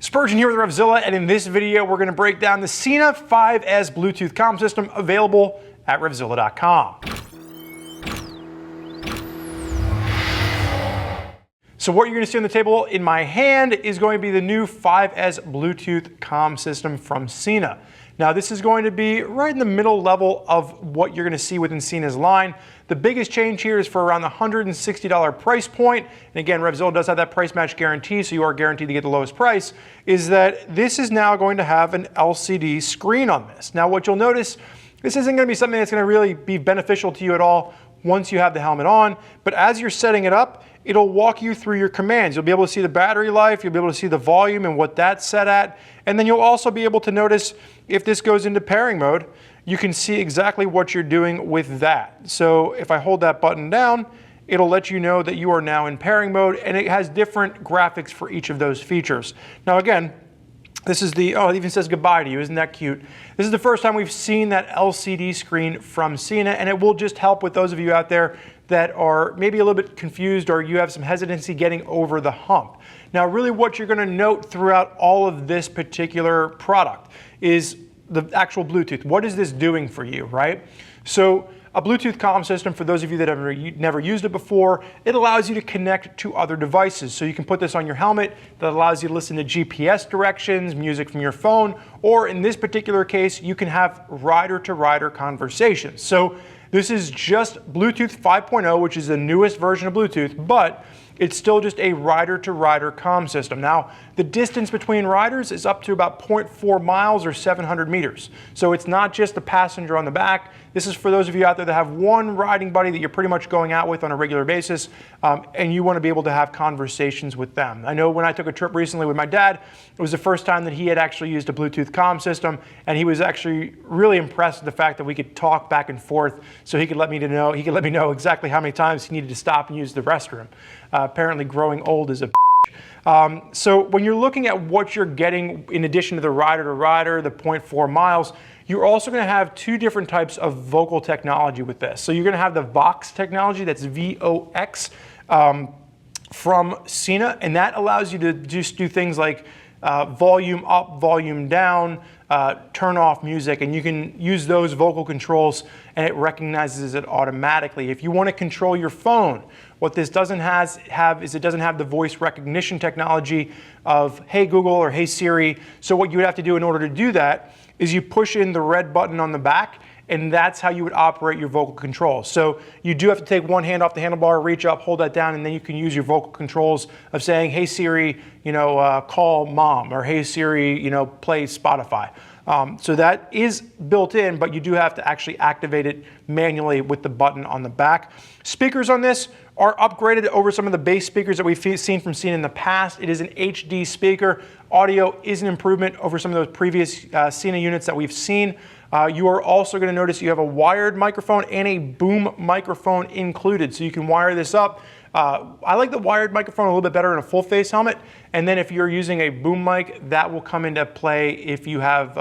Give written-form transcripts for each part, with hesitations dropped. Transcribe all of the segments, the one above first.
Spurgeon here with RevZilla, and in this video we're going to break down the Sena 5S Bluetooth comm system available at RevZilla.com. So what you're going to see on the table in my hand is going to be the new 5S Bluetooth comm system from Sena. Now this is going to be right in the middle level of what you're going to see within Sena's line. The biggest change here is for around the $160 price point. And again, RevZilla does have that price match guarantee, so you are guaranteed to get the lowest price, is that this is now going to have an LCD screen on this. Now what you'll notice, this isn't going to be something that's going to really be beneficial to you at all once you have the helmet on, but as you're setting it up, it'll walk you through your commands. You'll be able to see the battery life, you'll be able to see the volume and what that's set at, and then you'll also be able to notice if this goes into pairing mode, you can see exactly what you're doing with that. So if I hold that button down, it'll let you know that you are now in pairing mode, and it has different graphics for each of those features. Now again, this is the, oh, it even says goodbye to you, isn't that cute? This is the first time we've seen that LCD screen from Sena, and it will just help with those of you out there that are maybe a little bit confused or you have some hesitancy getting over the hump. Now really what you're going to note throughout all of this particular product is the actual Bluetooth. What is this doing for you, right? So a Bluetooth comm system, for those of you that have never used it before, it allows you to connect to other devices. So you can put this on your helmet that allows you to listen to GPS directions, music from your phone, or in this particular case, you can have rider-to-rider conversations. So this is just Bluetooth 5.0, which is the newest version of Bluetooth, but it's still just a rider-to-rider comm system. Now, the distance between riders is up to about 0.4 miles or 700 meters. So it's not just the passenger on the back. This is for those of you out there that have one riding buddy that you're pretty much going out with on a regular basis, and you want to be able to have conversations with them. I know when I took a trip recently with my dad, it was the first time that he had actually used a Bluetooth comm system, and he was actually really impressed with the fact that we could talk back and forth, so he could let me know exactly how many times he needed to stop and use the restroom. Apparently growing old is a so when you're looking at what you're getting in addition to the rider-to-rider, the 0.4 miles, you're also going to have two different types of vocal technology with this. So you're going to have the Vox technology, that's V-O-X, from Sena, and that allows you to just do things like volume up, volume down, turn off music, and you can use those vocal controls and it recognizes it automatically. If you want to control your phone, what this doesn't have is it doesn't have the voice recognition technology of Hey Google or Hey Siri. So what you would have to do in order to do that is you push in the red button on the back, and that's how you would operate your vocal controls. So you do have to take one hand off the handlebar, reach up, hold that down, and then you can use your vocal controls of saying, Hey Siri, call mom, or Hey Siri, play Spotify. So that is built in, but you do have to actually activate it manually with the button on the back. Speakers on this are upgraded over some of the base speakers that we've seen from Sena in the past. It is an HD speaker. Audio is an improvement over some of those previous Sena units that we've seen. You are also going to notice you have a wired microphone and a boom microphone included, so you can wire this up. I like the wired microphone a little bit better in a full face helmet, and then if you're using a boom mic, that will come into play if you have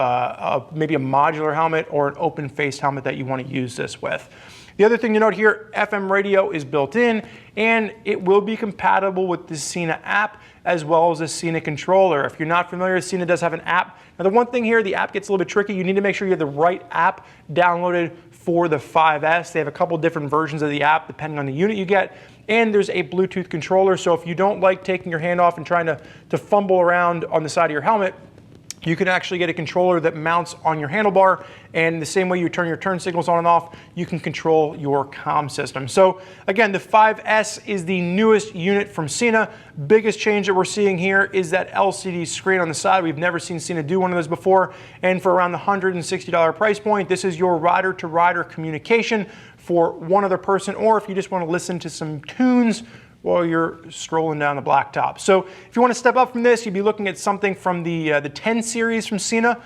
maybe a modular helmet or an open face helmet that you want to use this with. The other thing to note here, FM radio is built in, and it will be compatible with the Sena app as well as the Sena controller. If you're not familiar, Sena does have an app. Now the one thing here, the app gets a little bit tricky. You need to make sure you have the right app downloaded for the 5S. They have a couple different versions of the app depending on the unit you get, and there's a Bluetooth controller. So if you don't like taking your hand off and trying to fumble around on the side of your helmet, you can actually get a controller that mounts on your handlebar, and the same way you turn your turn signals on and off, you can control your comm system. So again, the 5S is the newest unit from Sena. Biggest change that we're seeing here is that LCD screen on the side. We've never seen Sena do one of those before, and for around the $160 price point, this is your rider-to-rider communication for one other person, or if you just want to listen to some tunes while you're strolling down the blacktop. So if you want to step up from this, you'd be looking at something from the 10 series from Sena.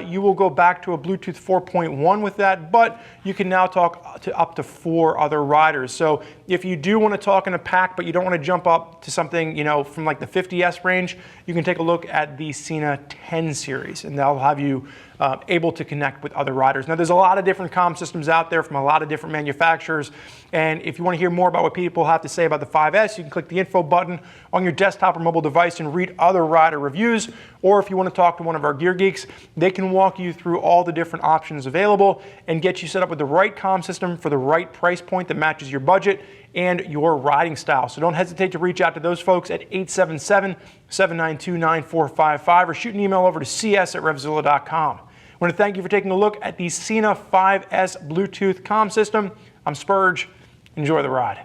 You will go back to a Bluetooth 4.1 with that, but you can now talk to up to 4 other riders. So if you do want to talk in a pack, but you don't want to jump up to something, from like the 50S range, you can take a look at the Sena 10 series, and that'll have you able to connect with other riders. Now, there's a lot of different comm systems out there from a lot of different manufacturers, and if you want to hear more about what people have to say about the 5S, you can click the info button on your desktop or mobile device and read other rider reviews, or if you want to talk to one of our gear geeks, they can walk you through all the different options available and get you set up with the right comm system for the right price point that matches your budget and your riding style. So don't hesitate to reach out to those folks at 877-792-9455 or shoot an email over to cs@RevZilla.com. I want to thank you for taking a look at the Sena 5S Bluetooth comm system. I'm Spurge. Enjoy the ride.